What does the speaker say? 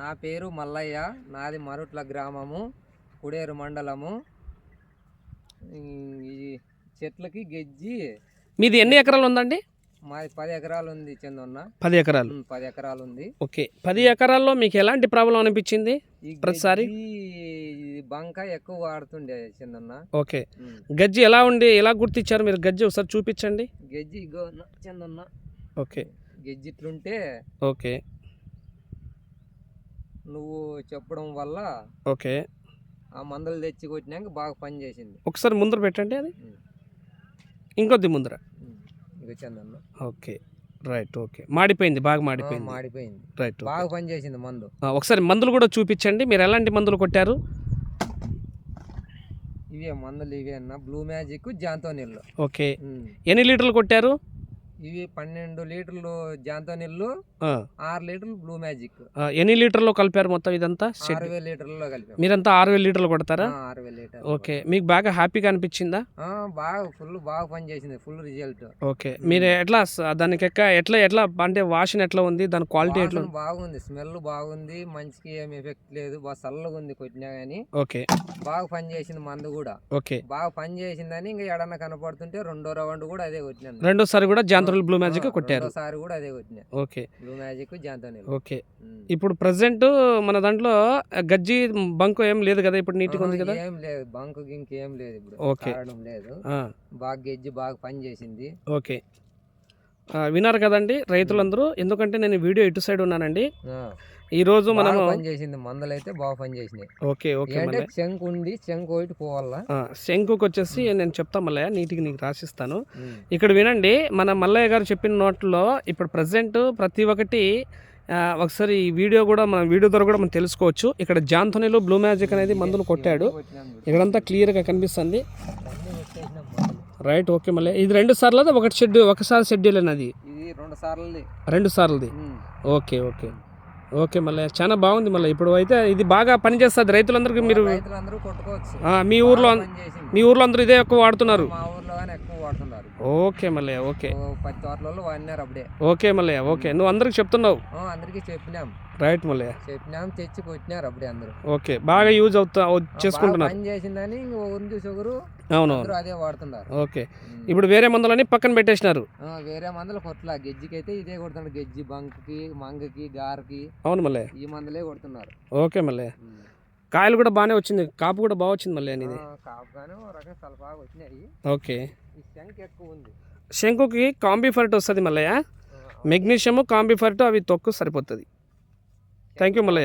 నా పేరు మల్లయ్య, నాది మరుట్ల గ్రామము, కుడేరు మండలము. ఈ చెట్లకి గెజ్జి. మీది ఎన్ని ఎకరాలు ఉందండి? మాది 10 ఎకరాలు ఉంది చందన్న. 10 ఎకరాలు. 10 ఎకరాలు ఉంది. ఓకే, 10 ఎకరాల్లో మీకు ఎలాంటి ప్రాబ్లం అనిపించింది ప్రతిసారి? బంక ఎక్కువ వాడుతుండే చందన్న. ఓకే, గజ్జి ఎలా ఉండి ఎలా గుర్తించారు మీరు? గజ్జి ఒకసారి చూపించండి. గెజ్జి ఇగో చందన్న. ఓకే, గెజ్జి ఇట్లుంటే ఓకే, నువ్వు చెప్పడం వల్ల ఓకే, ఆ మందులు తెచ్చి కొట్టినాక బాగా పని చేసింది. ఒకసారి ముందర పెట్టండి, అది ఇంకొద్ది ముందర. ఇక చందన్న. Okay, right. ఓకే, మాడిపోయింది, బాగా మాడిపోయింది. మాడిపోయింది, రైట్. బాగా పని చేసింది మందు. ఒకసారి మందులు కూడా చూపించండి, మీరు ఎలాంటి మందులు కొట్టారు? ఇవే మందులు ఇవే అన్న, బ్లూ మ్యాజిక్, జాంతో నీళ్ళు. ఓకే, ఎన్ని లీటర్లు కొట్టారు? ఇవి 12 లీటర్లు జాంతో నీళ్ళు, 6 లీటర్లు బ్లూ మ్యాజిక్. ఎన్ని లీటర్లు కలిపారు మొత్తం ఇదంతా? 6000 లీటర్లలో కలిపాం. మీరంతా 6000 లీటర్లు కొడతారా? 6000 లీటర్లు. ఓకే, మీకు బాగా హ్యాపీగా అనిపించిందా? బాగా బాగా పని చేసింది, ఫుల్ రిజల్ట్. ఓకే, మీరు ఎట్లా దానికి ఎట్లా ఎట్లా అంటే వాసన ఎట్లా ఉంది, దాని క్వాలిటీ ఎట్లా? బాగుంది, స్మెల్ బాగుంది, మంచికి ఏం ఎఫెక్ట్ లేదు, బాగా చల్లగా ఉంది కొట్టినా గానీ. ఓకే, బాగా పని చేసింది మందు కూడా. ఓకే, బాగా పని చేసిందని ఇంకా ఎడన్నా కనపడుతుంటే రెండో రౌండ్ కూడా అదే కొట్టినాను. రెండోసారి కూడా జాంతో బ్లూ మ్యాజిక్ కొట్టారు? రెండోసారి కూడా అదే కొట్టినా. ఓకే, బ్లూ మ్యాజిక్, జాంతో నీళ్ళు. ఓకే, ఇప్పుడు ప్రెసెంట్ మన దాంట్లో గజ్జి బంకు ఏం లేదు కదా, ఇప్పుడు నీట్గా ఉంది కదా? ఏం లేదు, బంకు గింక్ ఏం లేదు ఇప్పుడు. ఓకే, లేదు, బాగా గెజ్జి బాగా పని చేసింది. ఓకే, విన్నారు కదండి రైతులందరూ. ఎందుకంటే నేను వీడియో ఇటు సైడ్ ఉన్నానండి. ఈ రోజు మనం పని చేసింది మందులు అయితే బాగా పని చేసినాయి. ఓకే, ఓకే, శంకు ఉంది, శంకు ఒకటి పోవాలా. శంకుకి వచ్చేసి నేను చెప్తా మల్లయ్య, నీటికి నీకు రాసిస్తాను. ఇక్కడ వినండి, మన మల్లయ్య గారు చెప్పిన నోట్లో ఇప్పుడు ప్రజెంట్ ప్రతి ఒక్కటి ఒకసారి ఈ వీడియో కూడా మన వీడియో ద్వారా కూడా మనం తెలుసుకోవచ్చు. ఇక్కడ జాంతో నీళ్ళు, బ్లూ మ్యాజిక్ అనేది మందులు కొట్టాడు, ఇక్కడంతా క్లియర్గా కనిపిస్తుంది. రైట్. ఓకే మళ్ళీ ఇది 2 సార్లు ఒకసారి షెడ్యూల్ అనేది? ఇది 2 సార్లు. 2 సార్లుది. ఓకే, ఓకే, ఓకే మళ్ళీ చాలా బాగుంది. మళ్ళీ ఇప్పుడు అయితే ఇది బాగా పనిచేస్తుంది రైతులందరికీ. మీరు మీ ఊర్లో అందరూ ఇదే ఎక్కువ వాడుతున్నారు? ఓకే మళ్ళీ. ఓకే, ఓకే మళ్ళీ. ఓకే, నువ్వు అందరికి చెప్తున్నావు? అందరికి చెప్పినాం. రైట్ మళ్ళీ, చెప్పినాం, తెచ్చి కొట్టినారు అప్పుడే అందరూ. ఓకే, బాగా యూజ్ చేసుకుంటున్నారు. పని చేసిందని ఒకరు అవును, అదే వాడుతున్నారు. ఓకే, ఇప్పుడు వేరే మందులని పక్కన పెట్టేసినారు? వేరే మందులు కొట్టలా, గెజ్జికి అయితే ఇదే కొడుతున్నారు. గెజ్జి, బంక్కి, మంగకి, గారకి. అవును మళ్ళీ, ఈ మందులే కొడుతున్నారు. ఓకే మళ్ళీ, కాయలు కూడా బాగానే వచ్చింది, కాపు కూడా బాగా వచ్చింది మళ్ళీ అనేది. కాపు కానీ రకం చాలా బాగా వచ్చినాయి. ఓకే, శంకు ఎక్కువ ఉంది. శంకుకి కాంబిఫర్ట్ వస్తుంది మల్లయ్య, మెగ్నీషియం, కాంబిఫర్ట్ అవి తొక్కు సరిపోతుంది. Thank you Mallayya.